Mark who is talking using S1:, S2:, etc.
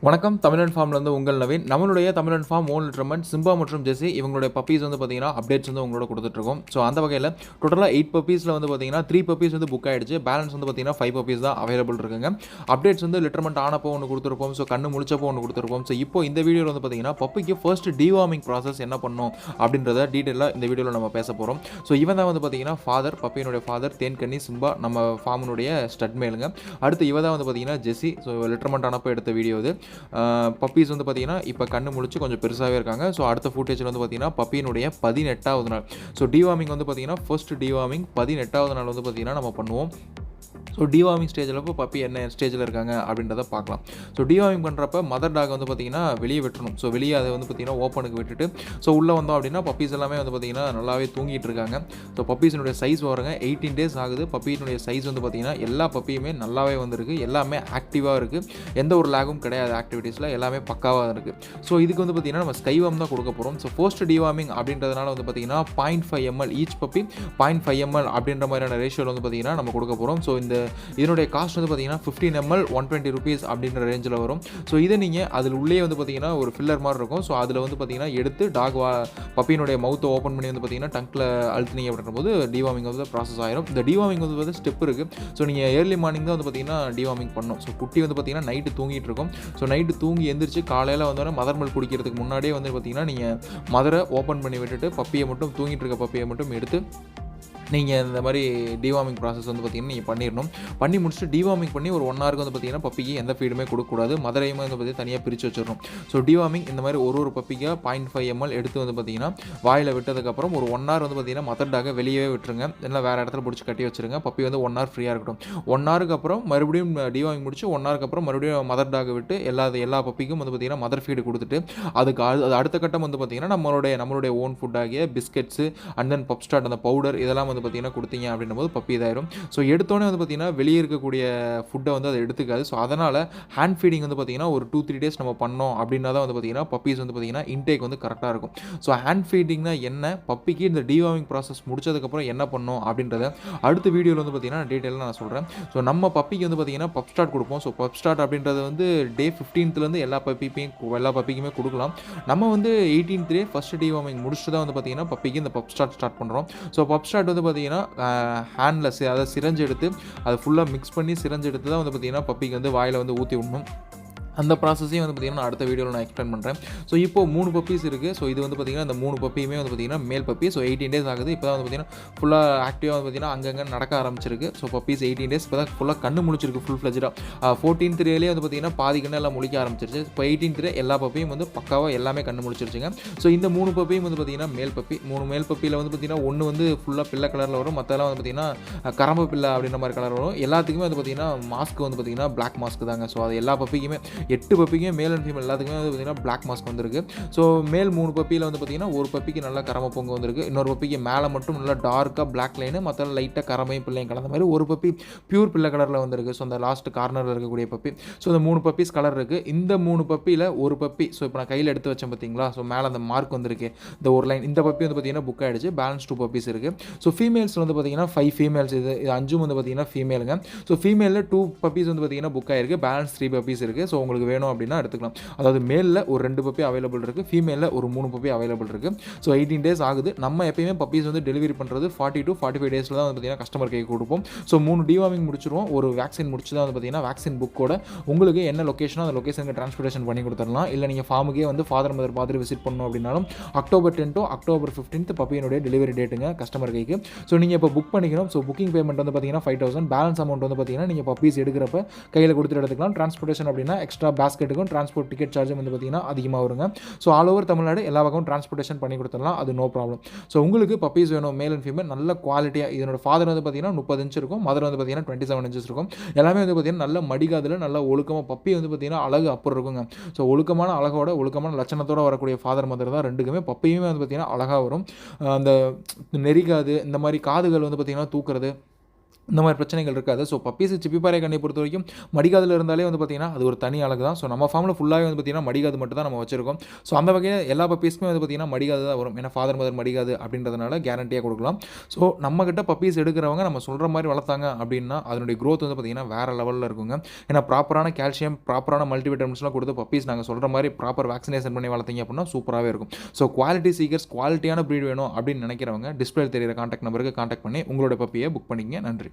S1: வணக்கம் தமிழன் ஃபார்ம்லேருந்து உங்கள் நவீன். நம்மளுடைய தமிழன் ஃபார்ம் ஓன் லிட்ரமெண்ட் சிம்பா மற்றும் ஜெஸி இவங்களுடைய பப்பீஸ் வந்து பார்த்தீங்கன்னா அப்டேட்ஸ் வந்து உங்களோட கொடுத்துட்ருக்கோம். ஸோ அந்த வகையில் டோட்டலாக 8 பப்பீஸில் வந்து பார்த்தீங்கன்னா 3 பப்பீஸ் வந்து புக் ஆகிடுச்சு. பேலன்ஸ் வந்து பார்த்தீங்கன்னா 5 பப்பீஸ் தான் அவைலபிள் இருக்குங்க. அப்டேட்ஸ் வந்து லிட்ரமெண்ட் ஆனப்போ ஒன்று கொடுத்துருப்போம். ஸோ கண்ணு முழிச்சப்போ ஒன்று கொடுத்துருப்போம். ஸோ இப்போ இந்த வீடியோவில் வந்து பார்த்தீங்கன்னா பப்பிக்கு ஃபர்ஸ்ட் டிவார்மிங் ப்ராசஸ் என்ன பண்ணணும் அப்படின்றத டீட்டெயிலாக இந்த வீடியோவில் நம்ம பேச போகிறோம். ஸோ இவன் தான் வந்து பார்த்தீங்கன்னா ஃபாதர், பப்பியினுடைய ஃபாதர் தேன்கண்ணி சிம்பா நம்ம ஃபார்மினுடைய ஸ்டட் மேலுங்க. அடுத்து இவ தான் வந்து பார்த்தீங்கன்னா ஜெஸி. ஸோ லிட்ரமெண்ட் ஆனப்போ எடுத்த வீடியோ இது. பப்பீஸ் வந்து பார்த்தீங்கன்னா இப்போ கண்ணு முழிச்சு கொஞ்சம் பெருசாகவே இருக்காங்க. ஸோ அடுத்த ஃபுட்டேஜில் வந்து பார்த்தீங்கன்னா பப்பியினுடைய 18வது நாள். ஸோ டிவார்மிங் வந்து பார்த்தீங்கன்னா ஃபர்ஸ்ட் டிவார்மிங் 18வது நாள் வந்து பார்த்தீங்கன்னா நம்ம பண்ணுவோம். ஸோ டிவார்மிங் ஸ்டேஜில் இப்போ பப்பி என்ன ஸ்டேஜில் இருக்காங்க அப்படின்றத பார்க்கலாம். ஸோ டிவார்மிங் பண்ணுறப்ப மதர் டாக் வந்து பார்த்திங்கன்னா வெளியே விட்டுணும். ஸோ வெளியே அதை வந்து பார்த்திங்கன்னா ஓப்பனுக்கு விட்டுட்டு ஸோ உள்ளே வந்தோம் அப்படின்னா பப்பீஸ் எல்லாமே வந்து பார்த்திங்கன்னா நல்லாவே தூங்கிட்டு இருக்காங்க. ஸோ பப்பீஸினுடைய சைஸ் வருங்க 18 days ஆகுது. பப்பியினுடைய சைஸ் வந்து பார்த்திங்கன்னா எல்லா பப்பியுமே நல்லாவே வந்திருக்கு. எல்லாமே ஆக்டிவாக இருக்குது. எந்த ஒரு லேகும் கிடையாது. ஆக்டிவிட்டீஸில் எல்லாமே பக்காவாக இருக்குது. ஸோ இதுக்கு வந்து பார்த்திங்கன்னா நம்ம ஸ்கைவாம் தான் கொடுக்க போகிறோம். ஸோ ஃபர்ஸ்ட் டிவார்மிங் அப்படின்றதுனால வந்து பார்த்திங்கன்னா 0.5 ml ஈச் பப்பி 0.5 ml அப்படின்ற மாதிரியான ரேஷியோவில் வந்து பார்த்திங்கன்னா நம்ம கொடுக்க போகிறோம். ஸோ இதனுடைய காஸ்ட் வந்து பார்த்தீங்கன்னா 15 ml 120 rupees அப்படின்ற ரேஞ்சில் வரும். ஸோ இதை நீங்கள் அதில் உள்ளே வந்து பார்த்தீங்கன்னா ஒரு ஃபில்லர் மாதிரி இருக்கும். ஸோ அதில் வந்து பார்த்தீங்கன்னா எடுத்து பப்பியினுடைய மவுத்தை ஓப்பன் பண்ணி வந்து பார்த்தீங்கன்னா டங்கில் அழுத்தினீங்க அப்படின்ற போது டிவார்மிங் வந்து ப்ராசஸ் ஆயிரும். இந்த டிவார்மிங் வந்து ஸ்டெப் இருக்குது. ஸோ நீங்கள் ஏர்லி மார்னிங் தான் வந்து பார்த்தீங்கன்னா டிவார்மிங் பண்ணணும். ஸோ குட்டி வந்து பார்த்தீங்கன்னா நைட்டு தூங்கிட்டு இருக்கும். ஸோ நைட்டு தூங்கி எந்திரிச்சு காலையில் வந்தோடனே மதர் மில்க் குடிக்கிறதுக்கு முன்னாடியே வந்து பார்த்தீங்கன்னா நீங்கள் மதரை ஓப்பன் பண்ணி விட்டுட்டு பப்பியை மட்டும் தூங்கிட்டு இருக்க பப்பியை மட்டும் எடுத்து நீங்கள் இந்த மாதிரி டிவார்மிங் ப்ராசஸ் வந்து பார்த்திங்கன்னா நீங்கள் பண்ணிடணும். பண்ணி முடிச்சுட்டு டிவார்மிங் பண்ணி ஒரு 1 hour வந்து பார்த்திங்கன்னா பப்பிக்கு எந்த ஃபீடுமே கொடுக்கக்கூடாது. மதரையுமே வந்து பார்த்திங்கன்னா தனியாக பிரித்து வச்சிடணும். ஸோ டிவார்மிங் இந்த மாதிரி ஒரு பப்பிக்காக 0.5 ml எடுத்து வந்து பார்த்திங்கன்னா வாயில் விட்டதுக்கப்புறம் ஒரு 1 hour வந்து பார்த்திங்கன்னா மதர் டாகை வெளியே விட்டுருங்க. இல்லை வேறு இடத்துல பிடிச்சி கட்டி வச்சுருங்க. பப்பி வந்து 1 hour ஃப்ரீயாக இருக்கட்டும். 1 hourக்கு அப்புறம் மறுபடியும் டிவார்மிங் முடிச்சு 1 hourக்கு அப்புறம் மறுபடியும் மதர் டாகை விட்டு எல்லா பப்பிக்கும் வந்து பார்த்திங்கன்னா மதர் ஃபீடு கொடுத்துட்டு அது அடுத்த கட்டம் வந்து பார்த்திங்கன்னா நம்மளுடைய ஓன் ஃபுட் ஆகிய பிஸ்கெட்ஸு அண்ட் தென் பப்ஸ்டார்ட் அந்த பவுடர் இதெல்லாம் வந்து பார்த்திங்கன்னா கொடுத்தீங்க அப்படின்னும் போது பப்பி இதாயிரும். ஸோ எடுத்தோன்னே வந்து பார்த்திங்கன்னா வெளியே இருக்கக்கூடிய ஃபுட்டை வந்து அதை எடுத்துக்காது. ஸோ அதனால் ஹேண்ட் ஃபீடிங் வந்து பார்த்திங்கன்னா ஒரு 2-3 days நம்ம பண்ணோம் அப்படின்னா தான் வந்து பார்த்திங்கன்னா பப்பீஸ் வந்து பார்த்திங்கன்னா இன்டேக் வந்து கரெக்டாக இருக்கும். ஸோ ஹேண்ட் ஃபீடிங்னா என்ன, பப்பிக்கு இந்த டிவார்மிங் ப்ராசஸ் முடிச்சதுக்கப்புறம் என்ன பண்ணணும் அப்படின்றத அடுத்த வீடியோவில் வந்து பார்த்திங்கன்னா டீட்டெயிலாக நான் சொல்கிறேன். ஸோ நம்ம பப்பிக்கு வந்து பார்த்திங்கன்னா பப்ஸ்டார்ட் கொடுப்போம். ஸோ பப்ஸ்டார்ட் அப்படின்றது வந்து டே 15லேருந்து எல்லா பப்பிக்குமே கொடுக்கலாம். நம்ம வந்து 18th day ஃபர்ஸ்ட் டிவார்மிங் முடிச்சுட்டு தான் வந்து பார்த்திங்கன்னா பப்பிக்கு இந்த பப்ஸ்டார்ட் ஸ்டார்ட் பண்ணுறோம். ஸோ பப்ஸ்டார்ட் வந்து பார்த்திங்கன்னா ஹேண்டில் அதை சிரஞ்சு எடுத்து அதை ஃபுல்லாக மிக்ஸ் பண்ணி சிரஞ்சு எடுத்து தான் வந்து பார்த்திங்கன்னா பப்பிக்கு வந்து வாயில் வந்து ஊற்றி விடணும். அந்த ப்ராசஸையும் வந்து பார்த்திங்கன்னா அடுத்த வீடியோவில் நான் எக்ஸ்பிளைன் பண்ணுறேன். ஸோ இப்போது 3 பப்பீஸ் இருக்குது. ஸோ இது வந்து பார்த்திங்கன்னா இந்த 3 பப்பியுமே வந்து பார்த்திங்கன்னா மேல் பப்பி. ஸோ 18 days ஆகுது. இப்போ தான் வந்து பார்த்திங்கன்னா ஃபுல்லாக ஆக்டிவாக வந்து பார்த்திங்கன்னா அங்கங்கே நடக்க ஆரம்பிச்சிருக்கு. ஸோ பப்பீஸ் 18 days இப்போ தான் ஃபுல்லாக கண்ணு முழிச்சிருக்கு ஃபுல் ஃப்ளெஜ்டாக. 14th day வந்து பார்த்திங்கன்னா பாதி கண்ணு எல்லாம் முழிக்க ஆரம்பிச்சிருச்சு. இப்போ 18th day எல்லா பப்பியும் வந்து பக்காவாக எல்லாமே கண்ணு முழிச்சிருச்சுங்க. ஸோ இந்த 3 பப்பியும் வந்து பார்த்திங்கன்னா மேல் பப்பி. 3 மேல் பப்பியில் வந்து பார்த்திங்கன்னா ஒன்று வந்து ஃபுல்லாக பிள்ளை கலரில் வரும். மற்றெல்லாம் வந்து பார்த்திங்கன்னா கரம்பு பிள்ளை அப்படின்ற மாதிரி கலர் வரும். எல்லாத்துக்குமே வந்து பார்த்திங்கன்னா மாஸ்க் வந்து பார்த்திங்கன்னா பிளாக் மாஸ்க் தாங்க. ஸோ அது எல்லா பப்பிக்குமே 8 பப்பிக்குமே மேல் அண்ட் ஃபீமேல் எல்லாத்துக்குமே வந்து பார்த்திங்கன்னா பிளாக் மாஸ்க் வந்திருக்கு. ஸோ மேல் 3 பப்பியில் வந்து பார்த்திங்கன்னா ஒரு பப்பிக்கு நல்லா கரம பொங்கு வந்திருக்கு. இன்னொரு பப்பிக்கு மேலே மட்டும் நல்லா டார்க்காக பிளாக் லைனு, மற்ற லைட்டாக கரமையும் பிள்ளையும் கலந்த மாதிரி ஒரு பப்பி பியூர் பிள்ளை கலரில் வந்திருக்கு. ஸோ அந்த லாஸ்ட் கார்னரில் இருக்கக்கூடிய பப்பி. ஸோ இந்த 3 பப்பீஸ் கலர் இருக்குது. இந்த 3 பப்பியில் ஒரு பப்பி ஸோ இப்போ நான் கையில் எடுத்து வச்சேன் பார்த்தீங்களா. ஸோ மேலே அந்த மார்க் வந்திருக்கு. இந்த ஒரு லைன் இந்த பப்பி வந்து பார்த்திங்கன்னா புக் ஆகிடுச்சு. பேலன்ஸ் 2 பப்பீஸ் இருக்குது. ஸோ ஃபீமேல்ஸ் வந்து பார்த்திங்கன்னா 5 ஃபீமேல்ஸ் இது 5 வந்து பார்த்திங்கன்னா ஃபீமேலுங்க. ஸோ ஃபீமேலில் 2 பப்பீஸ் வந்து பார்த்திங்கன்னா புக் ஆகிருக்கு. பேலன்ஸ் 3 பப்பீஸ் இருக்குது. ஸோ உங்களுக்கு வேணும் அப்படின்னா எடுத்துக்கலாம். அதாவது மேலில் ஒரு 2 பப்பி அவைலபிள் இருக்குது. ஃபீமேலில் ஒரு 3 பப்பி அவைலபிள் இருக்குது. ஸோ 18 days ஆகுது. நம்ம எப்பயுமே பப்பீஸ் வந்து டெலிவரி பண்ணுறது 40 to 45 days தான் வந்து பார்த்திங்கன்னா கஸ்டமர் கைக்கு கொடுப்போம். ஸோ 3 டிவார்மிங் முடிச்சிருவோம். ஒரு வேக்சின் முடிச்சு தான் வந்து பார்த்திங்கன்னா வேக்சின் புக்கோட உங்களுக்கு என்ன லொக்கேஷனோ அந்த லொக்கேஷனுக்கு டிரான்ஸ்போர்ட்டேஷன் பண்ணி கொடுத்துடலாம். இல்லை நீங்கள் ஃபார்முக்கே வந்து ஃபாதர் மதர் பார்த்துட்டு விசிட் பண்ணணும் அப்படின்னாலும் October 10 to October 15 பப்பியினுடைய delivery டேட்டுங்க customer கைக்கு. ஸோ நீங்கள் இப்போ புக் பண்ணிக்கணும். ஸோ புக்கிங் பேமெண்ட் வந்து பார்த்திங்கன்னா 5,000. பேலன்ஸ் அமௌண்ட் வந்து பார்த்திங்கன்னா நீங்கள் பப்பீஸ் எடுக்கிறப்ப கையில் கொடுத்துட்டு எடுத்துக்கலாம். டிரான்ஸ்போர்ட்டேஷன் அப்படின்னா எக்ஸ்ட்ரா பேஸ்கெட்டுக்கும் டிரான்ஸ்போர்ட் டிக்கெட் சார்ஜும் வந்து பார்த்திங்கன்னா அதிகமாக வருங்க. ஸோ ஆல் ஓவர் தமிழ்நாடு எல்லா பக்கமும் டிரான்ஸ்போர்ட்டேஷன் பண்ணி கொடுத்துடலாம். அது நோ ப்ராப்ளம். ஸோ உங்களுக்கு பப்பீஸ் வேணும் மேல் அண்ட் ஃபீமேல் நல்ல குவாலிட்டியாக. இதனோட ஃபாதர் வந்து பார்த்திங்கன்னா 30 inch இருக்கும். மதர் வந்து பார்த்திங்கன்னா 27 inches இருக்கும். எல்லாமே வந்து பார்த்திங்கன்னா நல்ல மடிகாதில் நல்ல ஒழுக்கமாக பப்பி வந்து பார்த்திங்கன்னா அழகு அப்புறம் இருக்குங்க. ஸோ ஒழுக்கமான அழகோட ஒழுக்கமான லட்சணத்தோடு வரக்கூடிய ஃபாதர் மதர் தான் ரெண்டுக்குமே. பப்பியுமே வந்து பார்த்திங்கன்னா அழகாக வரும். அந்த நெறிகாது இந்த மாதிரி காதுகள் வந்து பார்த்திங்கன்னா தூக்குறது இந்த மாதிரி பிரச்சனைகள் இருக்காது. ஸோ பப்பீஸ் சிப்பிப்பாறை கண்ணியை பொறுத்த வரைக்கும் மடிகாதில் இருந்தாலே வந்து பார்த்தீங்கன்னா அது ஒரு தனி அழகு தான். ஸோ நம்ம ஃபார்மில் ஃபுல்லாகவே வந்து பார்த்தீங்கன்னா மடிகாது மட்டும் தான் நம்ம வச்சிருக்கோம். ஸோ அந்த வகையில் எல்லா பப்பீஸ்க்குமே வந்து பார்த்தீங்கன்னா மடிகாது தான் வரும். ஏன்னா ஃபாதர் மதர் மடிகாது அப்படின்றதுனால கேரண்டியாக கொடுக்கலாம். ஸோ நம்மக்கிட்ட பப்பீஸ் எடுக்கிறவங்க நம்ம சொல்கிற மாதிரி வளர்த்தாங்க அப்படின்னா அதனுடைய க்ரோத் வந்து பார்த்தீங்கன்னா வேறு லெவலில் இருக்குங்க. ஏன்னா ப்ராப்பரான கால்சியம், ப்ராப்பரான மல்டிவிட்டமின்ஸ்லாம் கொடுத்து பப்பீஸ் நாங்கள் சொல்கிற மாதிரி ப்ராப்பர் வேக்சினேஷன் பண்ணி வளர்த்தீங்க அப்படின்னா சூப்பராகவே இருக்கும். ஸோ குவாலிட்டி சீக்கர்ஸ், குவாலிட்டியான ப்ரீட் வேணும் அப்படின்னு நினைக்கிறவங்க டிஸ்பிளே தெரியிற கான்டாக்ட் நம்பருக்கு கான்டாக்ட் பண்ணி உங்களோட பப்பியை புக் பண்ணிக்கங்க. நன்றி.